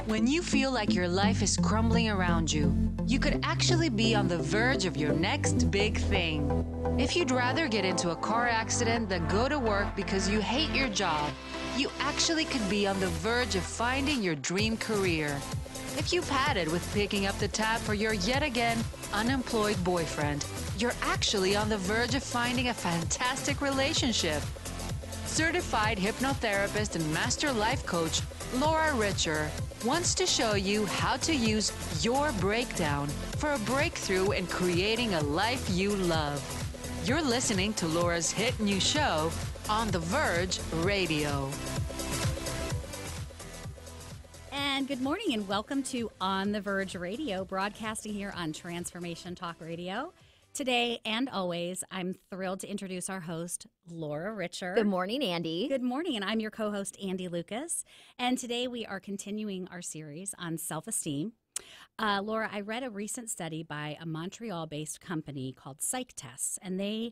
When you feel like your life is crumbling around you, you could actually be on the verge of your next big thing. If you'd rather get into a car accident than go to work because you hate your job, you actually could be on the verge of finding your dream career. If you padded with picking up the tab for your yet again unemployed boyfriend, you're actually on the verge of finding a fantastic relationship. Certified hypnotherapist and master life coach Laura Richer wants to show you how to use your breakdown for a breakthrough in creating a life you love. You're listening to Laura's hit new show on The Verge Radio. And good morning and welcome to On the Verge Radio, broadcasting here on Transformation Talk Radio. Today and always, I'm thrilled to introduce our host, Laura Richer. Good morning, Andi. Good morning, and I'm your co-host, Andi Lucas. And today we are continuing our series on self-esteem. Laura, I read a recent study by a Montreal-based company called Psych Tests, and they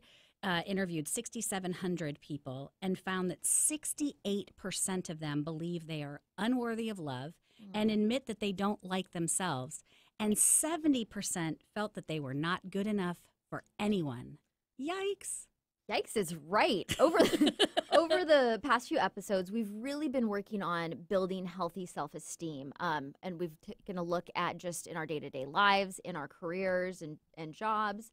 interviewed 6,700 people and found that 68% of them believe they are unworthy of love and admit that they don't like themselves. And 70% felt that they were not good enough for anyone. Yikes. Yikes is right. Over the past few episodes, we've really been working on building healthy self-esteem. And we've taken a look at just in our day-to-day lives, in our careers and jobs.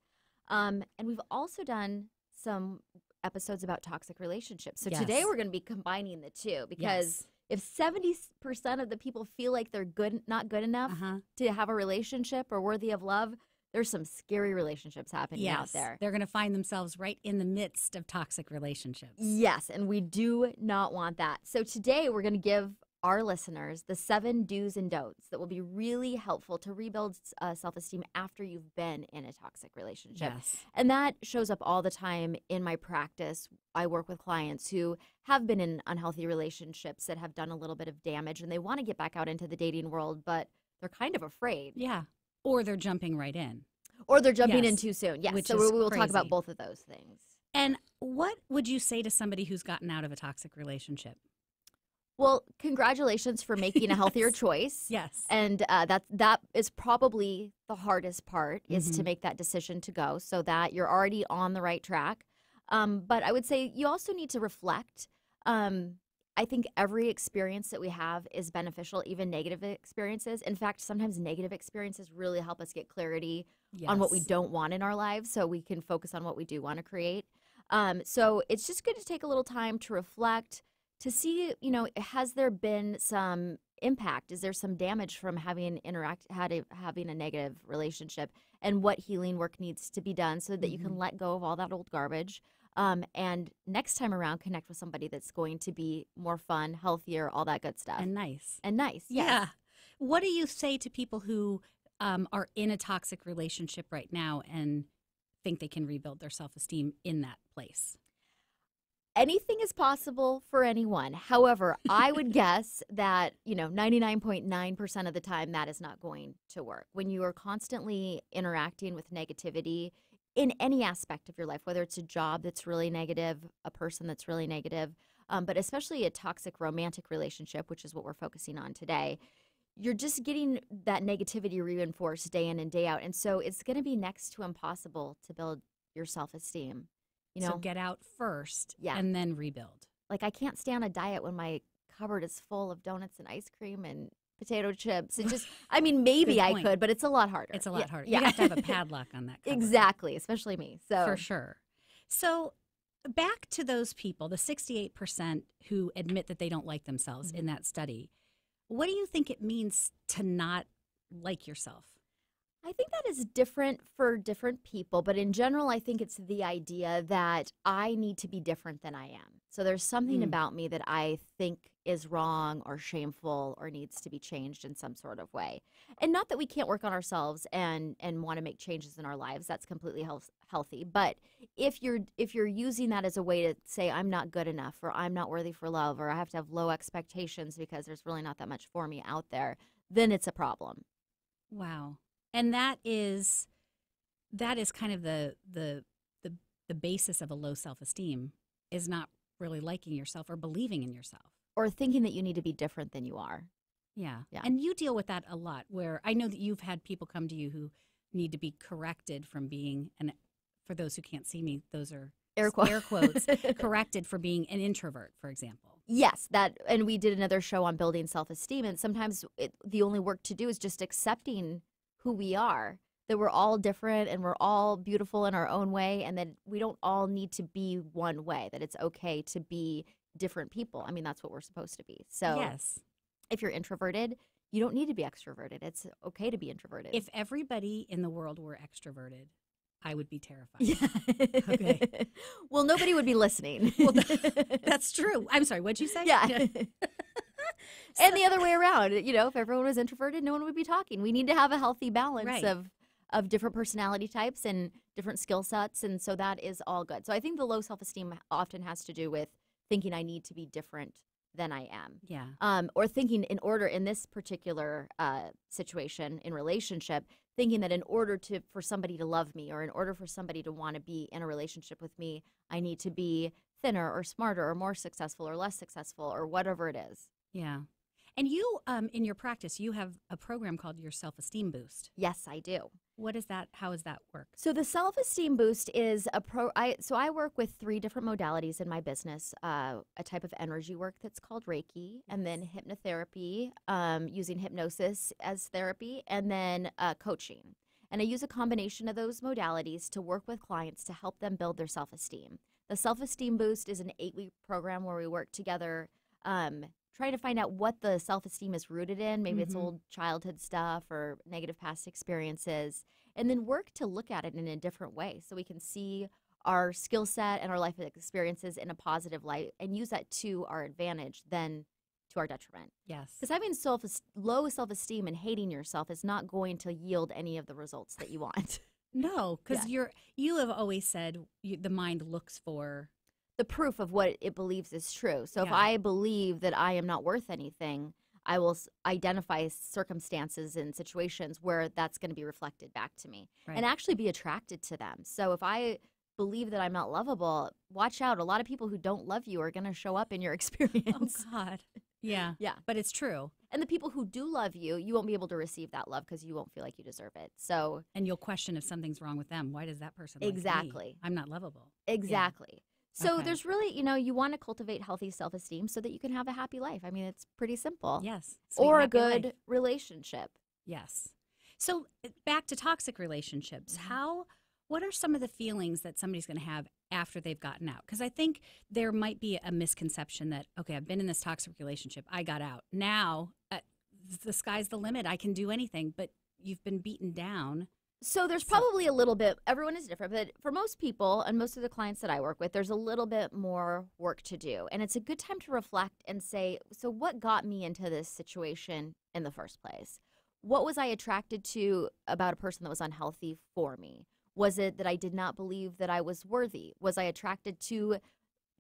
And we've also done some episodes about toxic relationships. So today we're going to be combining the two because if 70% of the people feel like they're not good enough to have a relationship or worthy of love, there's some scary relationships happening out there. They're going to find themselves right in the midst of toxic relationships. Yes, and we do not want that. So today we're going to give our listeners the 7 do's and don'ts that will be really helpful to rebuild self-esteem after you've been in a toxic relationship. Yes. And that shows up all the time in my practice. I work with clients who have been in unhealthy relationships that have done a little bit of damage, and they want to get back out into the dating world, but they're kind of afraid. Yeah. Or they're jumping right in. Or they're jumping in too soon. Yes. So we will talk about both of those things. And what would you say to somebody who's gotten out of a toxic relationship? Well, congratulations for making a healthier choice. Yes. And that is probably the hardest part is to make that decision to go so that you're already on the right track. But I would say you also need to reflect. I think every experience that we have is beneficial, even negative experiences. In fact, sometimes negative experiences really help us get clarity on what we don't want in our lives so we can focus on what we do want to create. So it's just good to take a little time to reflect, to see, has there been some impact? Is there some damage from having a negative relationship? And what healing work needs to be done so that you can let go of all that old garbage. And next time around, connect with somebody that's going to be more fun, healthier, all that good stuff. And nice. And nice, Yeah. yes. What do you say to people who are in a toxic relationship right now and think they can rebuild their self-esteem in that place? Anything is possible for anyone. However, I would guess that, 99.9% of the time that is not going to work. When you are constantly interacting with negativity in any aspect of your life, whether it's a job that's really negative, a person that's really negative, but especially a toxic romantic relationship, which is what we're focusing on today, you're just getting that negativity reinforced day in and day out. And so it's going to be next to impossible to build your self-esteem. So get out first and then rebuild. Like I can't stay on a diet when my cupboard is full of donuts and ice cream and potato chips. And just, maybe I could, but it's a lot harder. It's a lot harder. Yeah. You have to have a padlock on that cupboard. Exactly, especially me. So for sure. So back to those people, the 68% who admit that they don't like themselves in that study. What do you think it means to not like yourself? I think that is different for different people, but in general, I think it's the idea that I need to be different than I am. So there's something about me that I think is wrong or shameful or needs to be changed in some sort of way. And not that we can't work on ourselves and want to make changes in our lives. That's completely healthy. But if you're using that as a way to say I'm not good enough or I'm not worthy for love or I have to have low expectations because there's really not that much for me out there, then it's a problem. Wow. And that is kind of the basis of a low self-esteem, is not really liking yourself or believing in yourself. Or thinking that you need to be different than you are. Yeah. Yeah. And you deal with that a lot, where I know that you've had people come to you who need to be corrected from being, and for those who can't see me, those are Air quotes, corrected for being an introvert, for example. Yes, and we did another show on building self-esteem, and sometimes the only work to do is just accepting who we are, that we're all different and we're all beautiful in our own way, and that we don't all need to be one way, that it's okay to be different people. I mean, that's what we're supposed to be. So Yes. if you're introverted, you don't need to be extroverted. It's okay to be introverted. If everybody in the world were extroverted, I would be terrified. Yeah. Okay. Well, nobody would be listening. Well, that's true. I'm sorry, what'd you say? Yeah. And the other way around, if everyone was introverted, no one would be talking. We need to have a healthy balance Right. of different personality types and different skill sets, and so that is all good. So I think the low self-esteem often has to do with thinking I need to be different than I am. Yeah. Or thinking in this particular situation in relationship, thinking that in order for somebody to love me, or in order for somebody to want to be in a relationship with me, I need to be thinner or smarter or more successful or less successful or whatever it is. Yeah. And you, in your practice, you have a program called your Self-Esteem Boost. Yes, I do. What is that? How does that work? So the Self-Esteem Boost is I work with 3 different modalities in my business. A type of energy work that's called Reiki, and then hypnotherapy, using hypnosis as therapy, and then coaching. And I use a combination of those modalities to work with clients to help them build their self-esteem. The Self-Esteem Boost is an 8-week program where we work together, trying to find out what the self-esteem is rooted in. Maybe it's old childhood stuff or negative past experiences, and then work to look at it in a different way so we can see our skill set and our life experiences in a positive light and use that to our advantage than to our detriment. Yes. Because having low self-esteem and hating yourself is not going to yield any of the results that you want. No, because you have always said the mind looks for the proof of what it believes is true. So if Yeah. I believe that I am not worth anything, I will identify circumstances and situations where that's going to be reflected back to me and actually be attracted to them. So if I believe that I'm not lovable, watch out. A lot of people who don't love you are going to show up in your experience. Oh, God. Yeah. Yeah. But it's true. And the people who do love you, you won't be able to receive that love because you won't feel like you deserve it. So And you'll question if something's wrong with them. Why does that person like me? Exactly. I'm not lovable. Exactly. So Okay. there's really, you want to cultivate healthy self-esteem so that you can have a happy life. I mean, it's pretty simple. Yes. Sweet, Or a happy good life. relationship. Yes. So back to toxic relationships. What are some of the feelings that somebody's going to have after they've gotten out? Because I think there might be a misconception that, okay, I've been in this toxic relationship. I got out. Now the sky's the limit. I can do anything. But you've been beaten down. So there's probably a little bit, everyone is different, but for most people and most of the clients that I work with, there's a little bit more work to do. And it's a good time to reflect and say, so what got me into this situation in the first place? What was I attracted to about a person that was unhealthy for me? Was it that I did not believe that I was worthy? Was I attracted to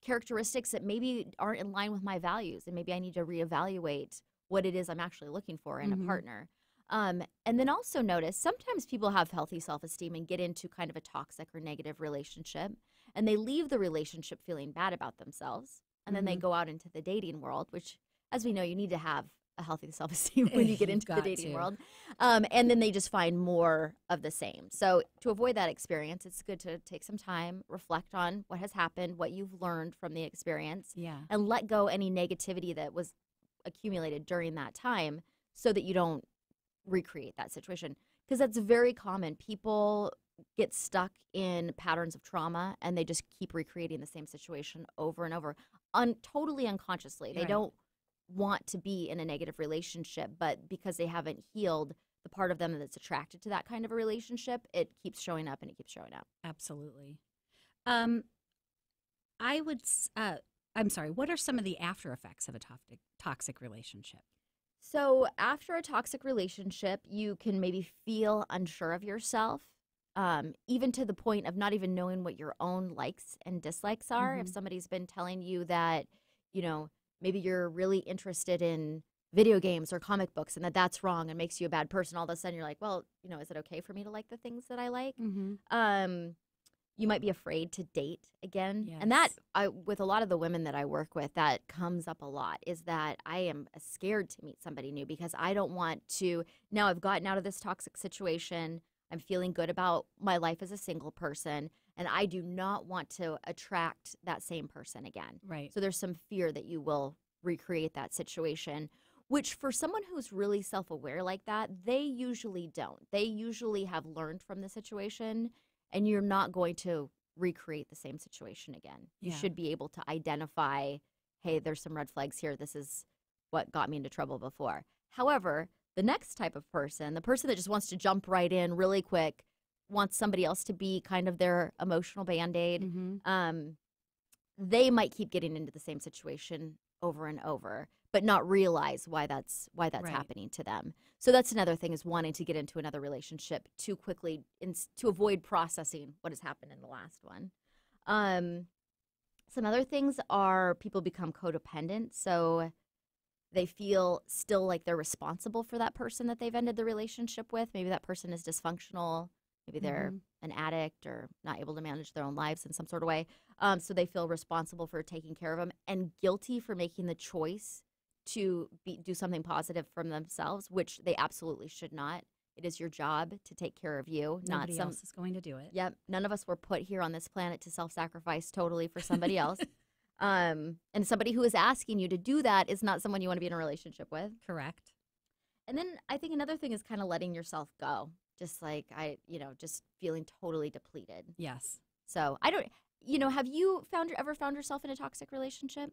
characteristics that maybe aren't in line with my values? And maybe I need to reevaluate what it is I'm actually looking for in a partner. And then also notice sometimes people have healthy self-esteem and get into kind of a toxic or negative relationship, and they leave the relationship feeling bad about themselves. And then they go out into the dating world, which, as we know, you need to have a healthy self-esteem when you get into the dating world. And then they just find more of the same. So to avoid that experience, it's good to take some time, reflect on what has happened, what you've learned from the experience, and let go any negativity that was accumulated during that time so that you don't recreate that situation, because that's very common. People get stuck in patterns of trauma and they just keep recreating the same situation over and over, totally unconsciously. They don't want to be in a negative relationship, but because they haven't healed the part of them that's attracted to that kind of a relationship, it keeps showing up and it keeps showing up. Absolutely. I'm sorry, what are some of the after effects of a toxic relationship? So after a toxic relationship, you can maybe feel unsure of yourself, even to the point of not even knowing what your own likes and dislikes are. If somebody's been telling you that, maybe you're really interested in video games or comic books and that's wrong and makes you a bad person, all of a sudden you're like, well, is it okay for me to like the things that I like? you might be afraid to date again. Yes. And that, with a lot of the women that I work with, that comes up a lot, is that I am scared to meet somebody new because I don't want to, now I've gotten out of this toxic situation, I'm feeling good about my life as a single person, and I do not want to attract that same person again. Right. So there's some fear that you will recreate that situation, which for someone who's really self-aware like that, they usually don't. They usually have learned from the situation, and you're not going to recreate the same situation again. You Yeah. should be able to identify, hey, there's some red flags here. This is what got me into trouble before. However, the next type of person, the person that just wants to jump right in really quick, wants somebody else to be kind of their emotional Band-Aid, they might keep getting into the same situation over and over, but not realize why that's right. happening to them. So that's another thing, is wanting to get into another relationship too quickly to avoid processing what has happened in the last one. Some other things are people become codependent. So they feel still like they're responsible for that person that they've ended the relationship with. Maybe that person is dysfunctional. Maybe they're an addict or not able to manage their own lives in some sort of way. So they feel responsible for taking care of them and guilty for making the choice to do something positive for themselves, which they absolutely should not. It is your job to take care of you. Nobody else is going to do it. Yep. None of us were put here on this planet to self-sacrifice totally for somebody else. And somebody who is asking you to do that is not someone you want to be in a relationship with. Correct. And then I think another thing is kind of letting yourself go. Just like just feeling totally depleted. Yes. So I don't, have you ever found yourself in a toxic relationship?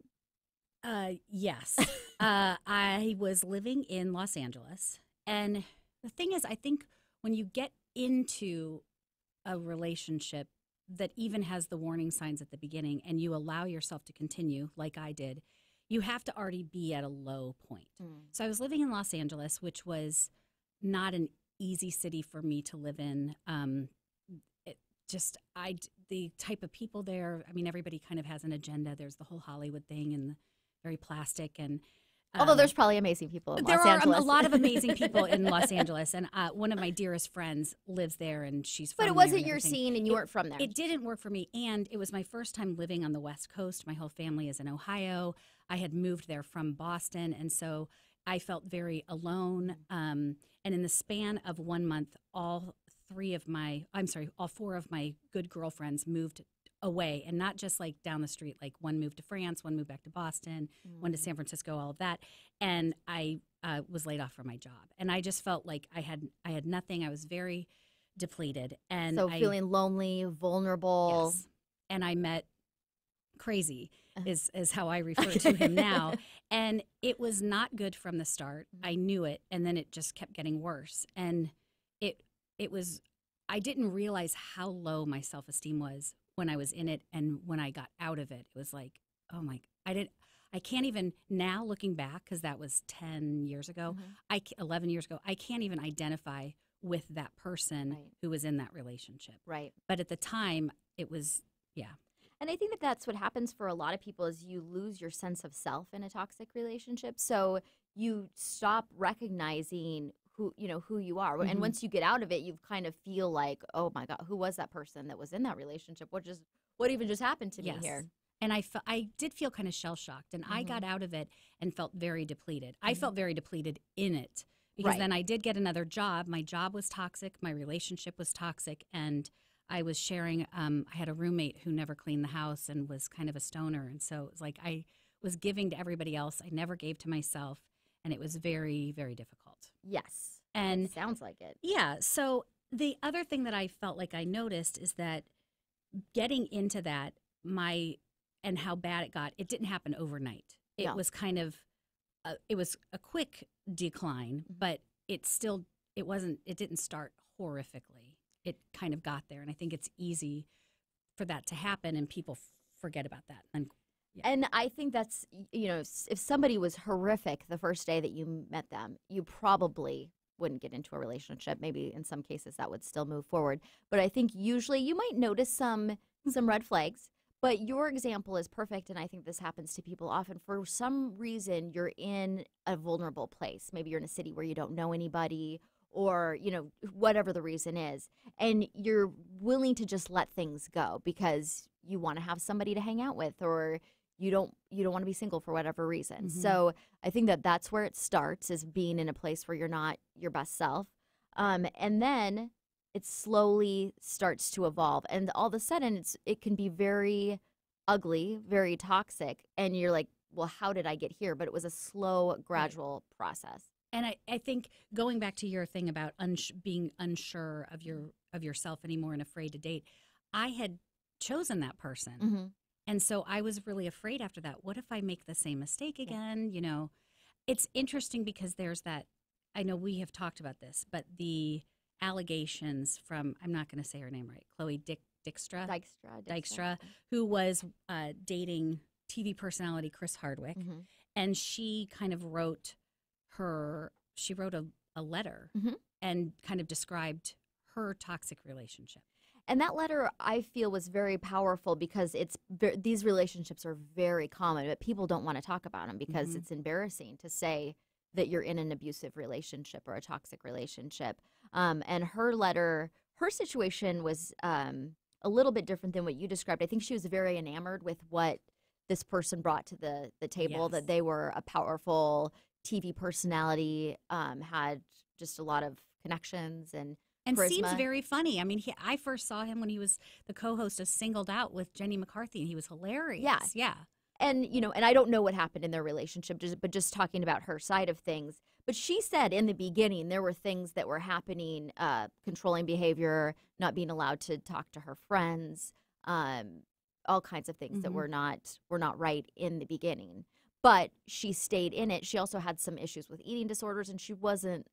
Yes. I was living in Los Angeles. And the thing is, I think when you get into a relationship that even has the warning signs at the beginning and you allow yourself to continue, like I did, you have to already be at a low point. So I was living in Los Angeles, which was not an easy city for me to live in. The type of people there, I mean, everybody kind of has an agenda. There's the whole Hollywood thing and very plastic. And although there's probably amazing people in Los Angeles. There are a lot of amazing people in Los Angeles. And one of my dearest friends lives there, and she's from But it there wasn't and your everything. scene, and you weren't from there. It didn't work for me. And it was my first time living on the West Coast. My whole family is in Ohio. I had moved there from Boston. And so I felt very alone. And in the span of 1 month, all four of my good girlfriends moved away, and not just like down the street. Like one moved to France, one moved back to Boston, one to San Francisco, all of that. And I was laid off from my job, and I just felt like I had nothing. I was very depleted, and so feeling lonely, vulnerable. Yes. And I met Crazy is how I refer to him now, and it was not good from the start. I knew it, and then it just kept getting worse, and it was. I didn't realize how low my self-esteem was when I was in it, and when I got out of it, it was like, oh my, I can't even now looking back, because that was 10 years ago, 11 years ago, I can't even identify with that person who was in that relationship. Right. But at the time, it was, yeah. And I think that that's what happens for a lot of people, is you lose your sense of self in a toxic relationship. So you stop recognizing who you are. And once you get out of it, you kind of feel like, oh my God, who was that person that was in that relationship? What even just happened to me here? And I did feel kind of shell-shocked, and I got out of it and felt very depleted. I felt very depleted in it, because then I did get another job. My job was toxic. My relationship was toxic. And I was sharing, I had a roommate who never cleaned the house and was kind of a stoner. And so it was like I was giving to everybody else. I never gave to myself. And it was very, very difficult. Yes. And it sounds like it. Yeah. So the other thing that I felt like I noticed is that getting into that, and how bad it got, it didn't happen overnight. It was kind of, it was a quick decline, but it didn't start horrifically. It kind of got there. And I think it's easy for that to happen, and people forget about that. And I think that's, if somebody was horrific the first day that you met them, you probably wouldn't get into a relationship. Maybe in some cases that would still move forward. But I think usually you might notice some red flags. But your example is perfect, and I think this happens to people often. For some reason, you're in a vulnerable place. Maybe you're in a city where you don't know anybody, or, whatever the reason is. And you're willing to just let things go because you want to have somebody to hang out with, or you don't want to be single for whatever reason. Mm-hmm. So I think that that's where it starts, is being in a place where you're not your best self. And then it slowly starts to evolve. And all of a sudden it can be very ugly, very toxic. And you're like, well, how did I get here? But it was a slow, gradual process. And I think going back to your thing about being unsure of yourself anymore and afraid to date, I had chosen that person. Mm-hmm. And so I was really afraid after that. What if I make the same mistake again? It's interesting because there's that, I know we have talked about this, but the allegations from, I'm not going to say her name right, Chloe Dykstra, who was dating TV personality Chris Hardwick. Mm-hmm. And she kind of wrote a letter mm-hmm. and kind of described her toxic relationship. And that letter, I feel, was very powerful because these relationships are very common, but people don't want to talk about them because Mm-hmm. it's embarrassing to say that you're in an abusive relationship or a toxic relationship. And her letter, her situation was a little bit different than what you described. I think she was very enamored with what this person brought to the table, Yes. that they were a powerful TV personality, had just a lot of connections and charisma. Seems very funny. I mean, I first saw him when he was the co-host of Singled Out with Jenny McCarthy, and he was hilarious. Yeah. And, and I don't know what happened in their relationship, but just talking about her side of things. But she said in the beginning there were things that were happening, controlling behavior, not being allowed to talk to her friends, all kinds of things Mm-hmm. that were not right in the beginning. But she stayed in it. She also had some issues with eating disorders, and she wasn't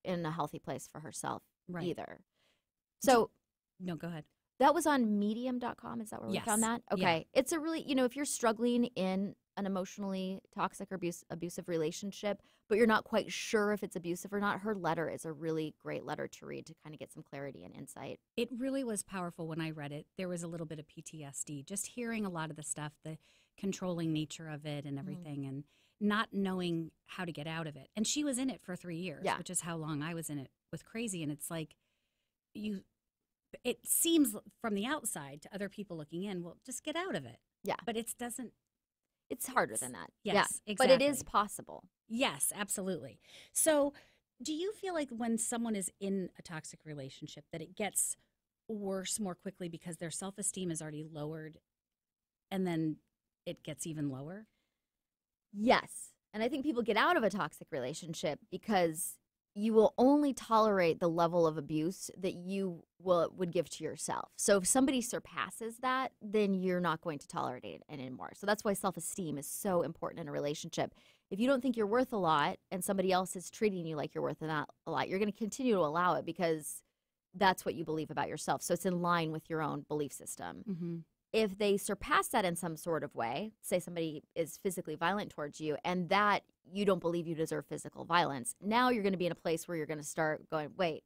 in a healthy place for herself either. So no, go ahead. that was on medium.com. Is that where we Yes. found that? Okay. Yeah. It's a really, if you're struggling in an emotionally toxic or abusive relationship, but you're not quite sure if it's abusive or not, her letter is a really great letter to read to kind of get some clarity and insight. It really was powerful when I read it. There was a little bit of PTSD, just hearing a lot of the stuff, the controlling nature of it and everything, and not knowing how to get out of it. And she was in it for 3 years, which is how long I was in it with Crazy. And it's like, it seems from the outside to other people looking in, well, just get out of it. Yeah. But it doesn't. It's harder than that. Yes, yeah. exactly. But it is possible. Yes, absolutely. So do you feel like when someone is in a toxic relationship that it gets worse more quickly because their self-esteem is already lowered and then it gets even lower? Yes. And I think people get out of a toxic relationship because you will only tolerate the level of abuse that you would give to yourself. So if somebody surpasses that, then you're not going to tolerate it anymore. So that's why self-esteem is so important in a relationship. If you don't think you're worth a lot and somebody else is treating you like you're worth a lot, you're going to continue to allow it because that's what you believe about yourself. So it's in line with your own belief system. Mm-hmm. If they surpass that in some sort of way, say somebody is physically violent towards you and that you don't believe you deserve physical violence, now you're going to be in a place where you're going to start going, wait,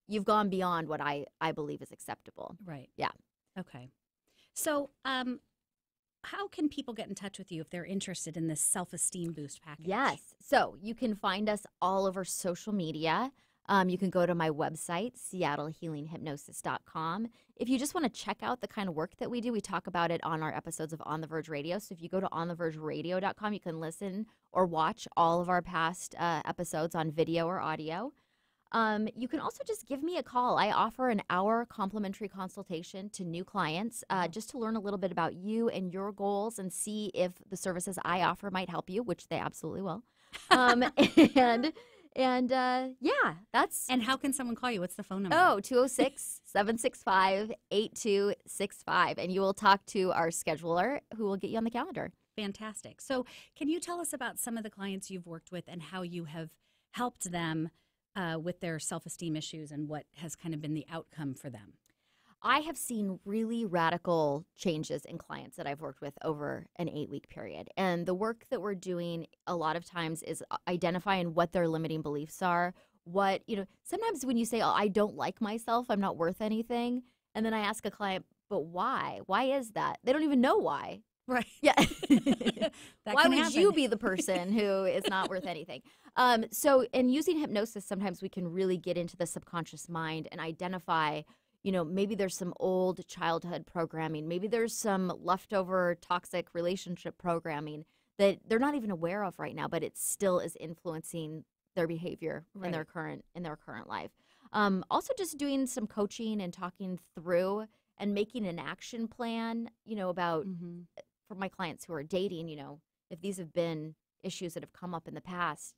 you've gone beyond what I believe is acceptable. Right. Yeah. Okay. So how can people get in touch with you if they're interested in this self-esteem boost package? Yes. So you can find us all over social media. You can go to my website, seattlehealinghypnosis.com. If you just want to check out the kind of work that we do, we talk about it on our episodes of On the Verge Radio. So if you go to onthevergeradio.com, you can listen or watch all of our past episodes on video or audio. You can also just give me a call. I offer an hour complimentary consultation to new clients just to learn a little bit about you and your goals and see if the services I offer might help you, which they absolutely will. And that's. And how can someone call you? What's the phone number? 206-765-8265. And you will talk to our scheduler who will get you on the calendar. Fantastic. So can you tell us about some of the clients you've worked with and how you have helped them with their self-esteem issues and what has kind of been the outcome for them? I have seen really radical changes in clients that I've worked with over an 8-week period. And the work that we're doing a lot of times is identifying what their limiting beliefs are. Sometimes when you say, oh, I don't like myself, I'm not worth anything. And then I ask a client, but why? Why is that? They don't even know why. Right. Yeah. That Why can would happen. you be the person who is not worth anything? So in using hypnosis, sometimes we can really get into the subconscious mind and identify, maybe there's some old childhood programming. Maybe there's some leftover toxic relationship programming that they're not even aware of right now, but it still is influencing their behavior in their current life. Also just doing some coaching and talking through and making an action plan, about for my clients who are dating, if these have been issues that have come up in the past,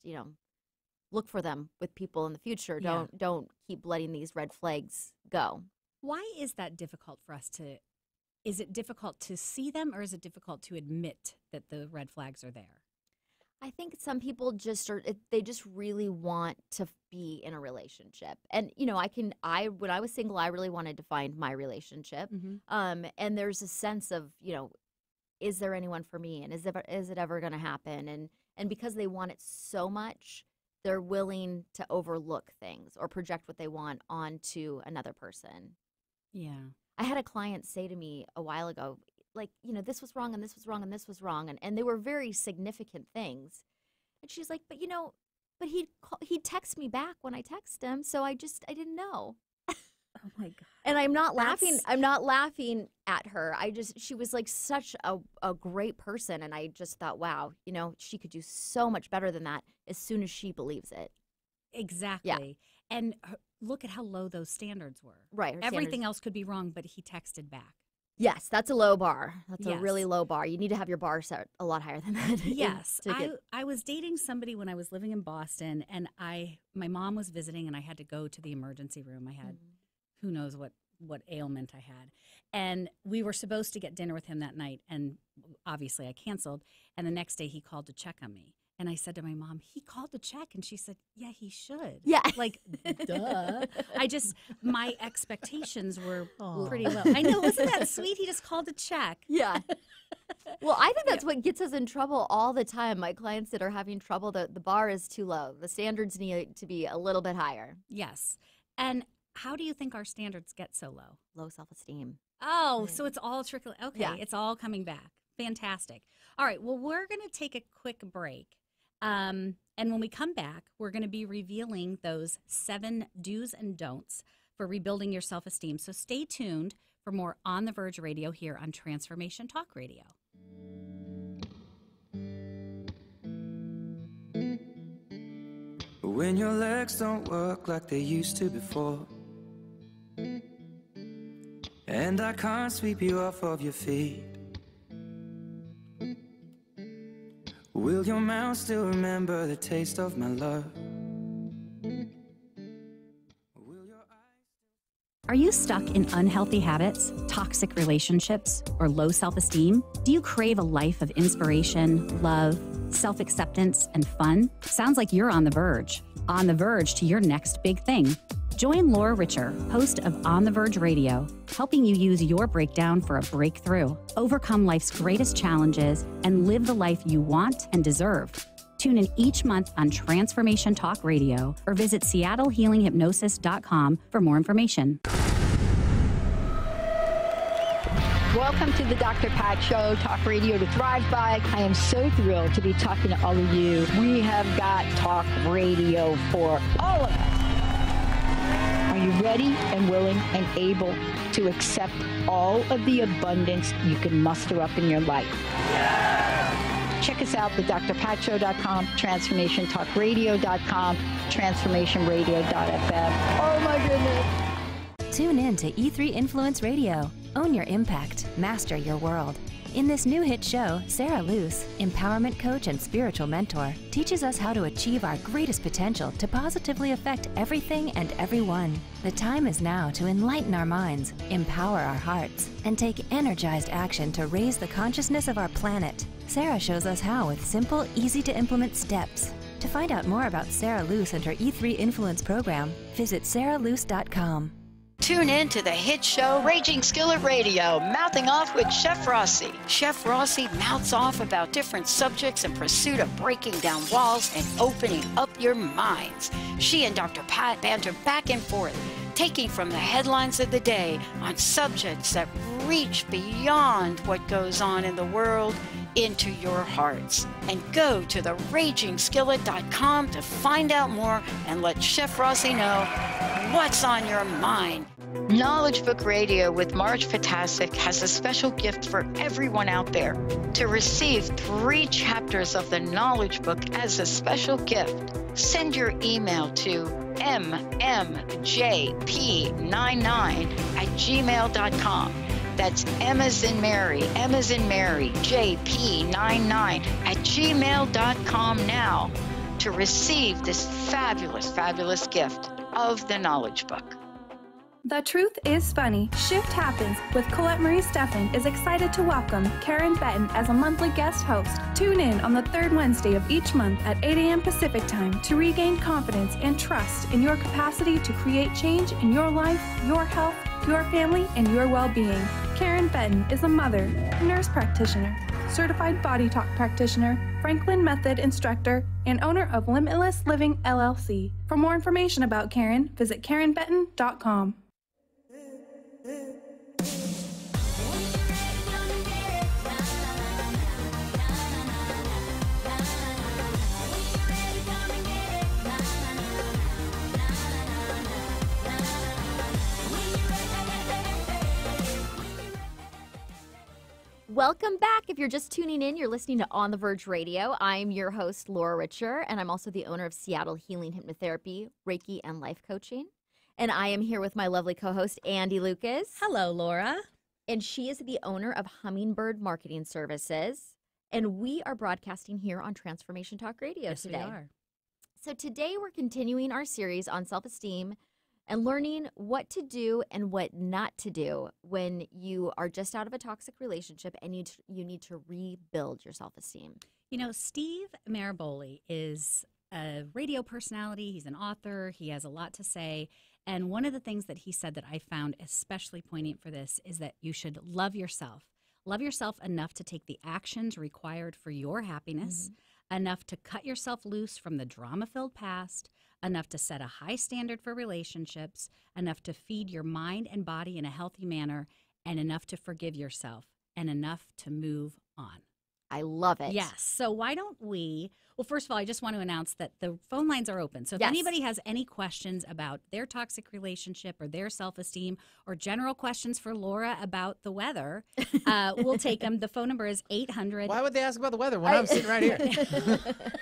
look for them with people in the future. Yeah. Don't keep letting these red flags go. Why is that difficult for us to? Is it difficult to see them, or is it difficult to admit that the red flags are there? I think some people they just really want to be in a relationship. And, when I was single, I really wanted to find my relationship. And there's a sense of, is there anyone for me? And is it ever going to happen? And because they want it so much, they're willing to overlook things or project what they want onto another person. Yeah. I had a client say to me a while ago, like, this was wrong and this was wrong and this was wrong. And they were very significant things. And she's like, but he'd text me back when I text him. So I didn't know. Oh my God. And I'm not laughing. I'm not laughing at her. She was like such a great person. And I just thought, wow, she could do so much better than that as soon as she believes it. Exactly. Yeah. And look at how low those standards were. Right. Everything else could be wrong, but he texted back. Yes, that's a low bar. That's a Yes. really low bar. You need to have your bar set a lot higher than that. Yes. I was dating somebody when I was living in Boston, and my mom was visiting, and I had to go to the emergency room. I had who knows what ailment I had. And we were supposed to get dinner with him that night, and obviously I canceled. And the next day he called to check on me. And I said to my mom, he called to check. And she said, yeah, he should. Yeah. Like, duh. My expectations were pretty low. I know, wasn't that sweet? He just called to check. Yeah. Well, I think that's what gets us in trouble all the time. My clients that are having trouble, the bar is too low. The standards need to be a little bit higher. Yes. And how do you think our standards get so low? Low self-esteem. Oh, so it's all trickling. Okay, Yeah. It's all coming back. Fantastic. All right, well, we're going to take a quick break. And when we come back, we're going to be revealing those 7 do's and don'ts for rebuilding your self-esteem. So stay tuned for more On the Verge Radio here on Transformation Talk Radio. When your legs don't work like they used to before, and I can't sweep you off of your feet, will your mouth still remember the taste of my love? Are you stuck in unhealthy habits, toxic relationships, or low self-esteem? Do you crave a life of inspiration, love, self-acceptance, and fun? Sounds like you're on the verge. On the verge to your next big thing. Join Laura Richer, host of On the Verge Radio, helping you use your breakdown for a breakthrough, overcome life's greatest challenges, and live the life you want and deserve. Tune in each month on Transformation Talk Radio or visit SeattleHealingHypnosis.com for more information. Welcome to the Dr. Pat Show, Talk Radio to Thrive By. I am so thrilled to be talking to all of you. We have got Talk Radio for all of us. Are you ready and willing and able to accept all of the abundance you can muster up in your life? Check us out at drpatshow.com, transformationtalkradio.com, transformationradio.fm. Oh my goodness. Tune in to E3 Influence Radio. Own your impact. Master your world. In this new hit show, Sarah Luce, empowerment coach and spiritual mentor, teaches us how to achieve our greatest potential to positively affect everything and everyone. The time is now to enlighten our minds, empower our hearts, and take energized action to raise the consciousness of our planet. Sarah shows us how with simple, easy-to-implement steps. To find out more about Sarah Luce and her E3 Influence program, visit sarahluce.com. Tune in to the hit show Raging Skillet Radio, Mouthing Off with Chef Rossi. Chef Rossi mouths off about different subjects in pursuit of breaking down walls and opening up your minds. She and Dr. Pat banter back and forth, taking from the headlines of the day on subjects that reach beyond what goes on in the world into your hearts. And go to theragingskillet.com to find out more and let Chef Rossi know what's on your mind. Knowledge Book Radio with Marge Potasic has a special gift for everyone out there. To receive 3 chapters of the Knowledge Book as a special gift, send your email to mmjp99@gmail.com. That's M as in Mary, JP99@gmail.com now to receive this fabulous, fabulous gift of the Knowledge Book. The Truth is Funny. Shift Happens with Colette Marie Steffen is excited to welcome Karen Benton as a monthly guest host. Tune in on the 3rd Wednesday of each month at 8 a.m. Pacific Time to regain confidence and trust in your capacity to create change in your life, your health, your family, and your well-being. Karen Benton is a mother, nurse practitioner, certified body talk practitioner, Franklin Method instructor, and owner of Limitless Living LLC. For more information about Karen, visit KarenBenton.com. Welcome back. If you're just tuning in, you're listening to On the Verge Radio. I'm your host, Laura Richer, and I'm also the owner of Seattle Healing Hypnotherapy, Reiki, and Life Coaching. And I am here with my lovely co-host, Andi Lucas. Hello, Laura. And she is the owner of Hummingbird Marketing Services. And we are broadcasting here on Transformation Talk Radio today. We are. So today we're continuing our series on self-esteem and learning what to do and what not to do when you are just out of a toxic relationship and you need to rebuild your self-esteem. You know, Steve Maraboli is a radio personality. He's an author. He has a lot to say. And one of the things that he said that I found especially poignant for this is that you should love yourself. Love yourself enough to take the actions required for your happiness, enough to cut yourself loose from the drama-filled past, enough to set a high standard for relationships, enough to feed your mind and body in a healthy manner, and enough to forgive yourself, and enough to move on. I love it. Yes. So why don't we, well, first of all, I just want to announce that the phone lines are open. So if Yes. anybody has any questions about their toxic relationship or their self-esteem or general questions for Laura about the weather, we'll take them. The phone number is 800. Why would they ask about the weather when I'm sitting right here? I'm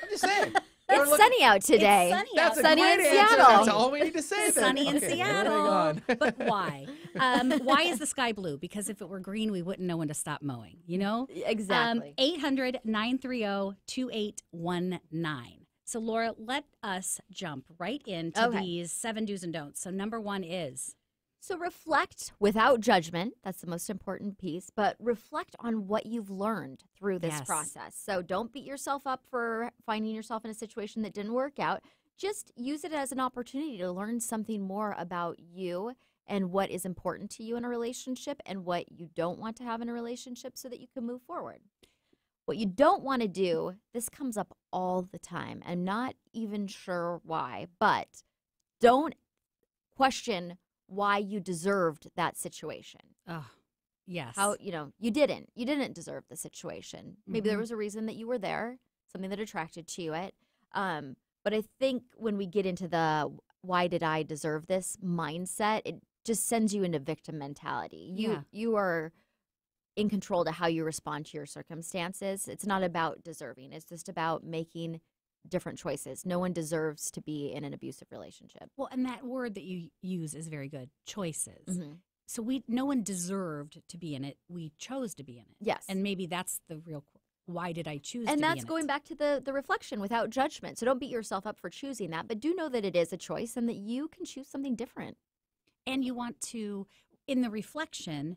just saying. It's sunny out today. It's sunny That's out. a Sunny great in answer. Seattle. That's all we need to say then. Sunny in Okay, moving Seattle. on. But why? Why is the sky blue? Because if it were green, we wouldn't know when to stop mowing, you know? Exactly. 800-930-2819. So, Laura, let us jump right into these 7 do's and don'ts. So, number 1 is? So reflect without judgment. That's the most important piece. But reflect on what you've learned through this process. So don't beat yourself up for finding yourself in a situation that didn't work out. Just use it as an opportunity to learn something more about you and what is important to you in a relationship and what you don't want to have in a relationship so that you can move forward. What you don't want to do, this comes up all the time. I'm not even sure why, but don't question why you deserved that situation. Oh, yes. How, you didn't deserve the situation. Maybe there was a reason that you were there, something that attracted to it. But I think when we get into the why did I deserve this mindset, it just sends you into victim mentality. You are in control to how you respond to your circumstances. It's not about deserving. It's just about making different choices. No one deserves to be in an abusive relationship. Well, and that word that you use is very good, choices. So no one deserved to be in it. We chose to be in it. Yes. And maybe that's the real, why did I choose to and be in it? that's going back to the reflection without judgment. So don't beat yourself up for choosing that, but do know that it is a choice and that you can choose something different. And you want to, in the reflection,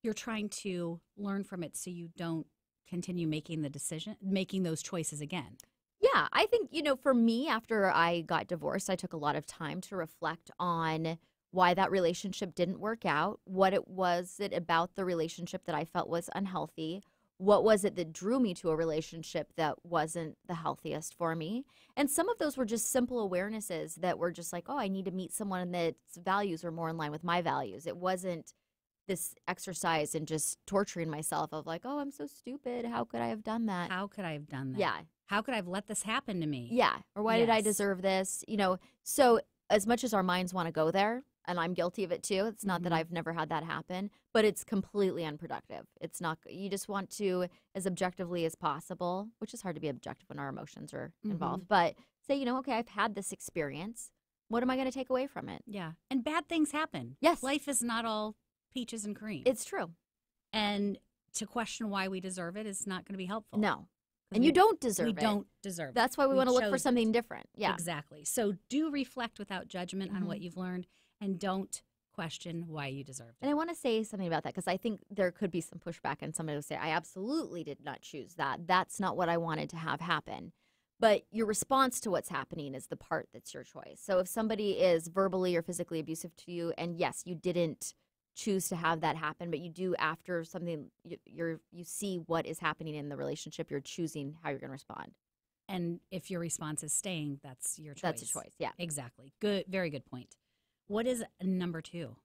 you're trying to learn from it so you don't continue making those choices again. Yeah, I think, for me, after I got divorced, I took a lot of time to reflect on why that relationship didn't work out, what it was about the relationship that I felt was unhealthy, what was it that drew me to a relationship that wasn't the healthiest for me? And some of those were just simple awarenesses that were just like, oh, I need to meet someone that's values are more in line with my values. It wasn't this exercise and just torturing myself of like, oh, I'm so stupid. How could I have done that? How could I have done that? Yeah. How could I have let this happen to me? Yeah. Or why did I Yes. deserve this? So as much as our minds want to go there, and I'm guilty of it too. It's not that I've never had that happen, but it's completely unproductive. It's not, you just want to, as objectively as possible, which is hard to be objective when our emotions are involved, but say, okay, I've had this experience. What am I going to take away from it? Yeah. And bad things happen. Yes. Life is not all peaches and cream. It's true. And to question why we deserve it is not going to be helpful. No. And you don't deserve we it. We don't deserve it. That's why we want to look for chose something different. Yeah. Exactly. So do reflect without judgment on what you've learned, and don't question why you deserved it. And I want to say something about that because I think there could be some pushback, and somebody will say, I absolutely did not choose that. That's not what I wanted to have happen. But your response to what's happening is the part that's your choice. So if somebody is verbally or physically abusive to you, and yes, you didn't choose to have that happen, but you do after something, you see what is happening in the relationship, you're choosing how you're going to respond. And if your response is staying, that's your choice. That's a choice, yeah. Exactly. Good. Very good point. What is number 2?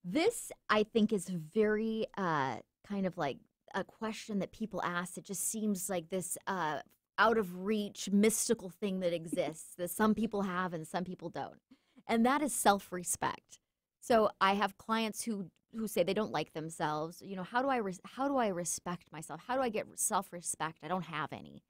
This, I think, is very kind of like a question that people ask. It just seems like this out of reach, mystical thing that exists that some people have and some people don't. And that is self-respect. So I have clients who say they don't like themselves. How do I respect myself? How do I get self-respect? I don't have any.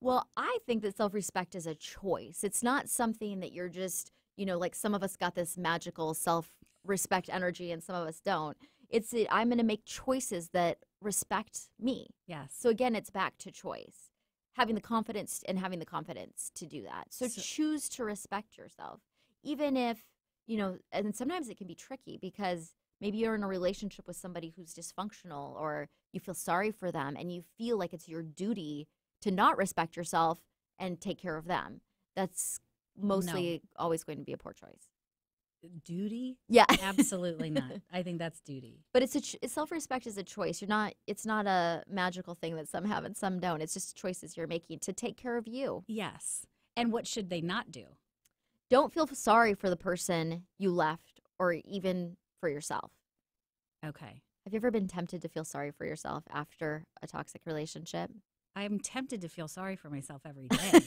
Well, I think that self-respect is a choice. It's not something that you're just, like some of us got this magical self-respect energy and some of us don't. I'm going to make choices that respect me. Yes. So again, it's back to choice. Having the confidence to do that. So choose to respect yourself. Even if, and sometimes it can be tricky because maybe you're in a relationship with somebody who's dysfunctional or you feel sorry for them and you feel like it's your duty to not respect yourself and take care of them. That's mostly always going to be a poor choice. Duty? Yeah. Absolutely not. I think that's duty. But self-respect is a choice. It's not a magical thing that some have and some don't. It's just choices you're making to take care of you. Yes. And what should they not do? Don't feel sorry for the person you left or even for yourself. Okay. Have you ever been tempted to feel sorry for yourself after a toxic relationship? I'm tempted to feel sorry for myself every day.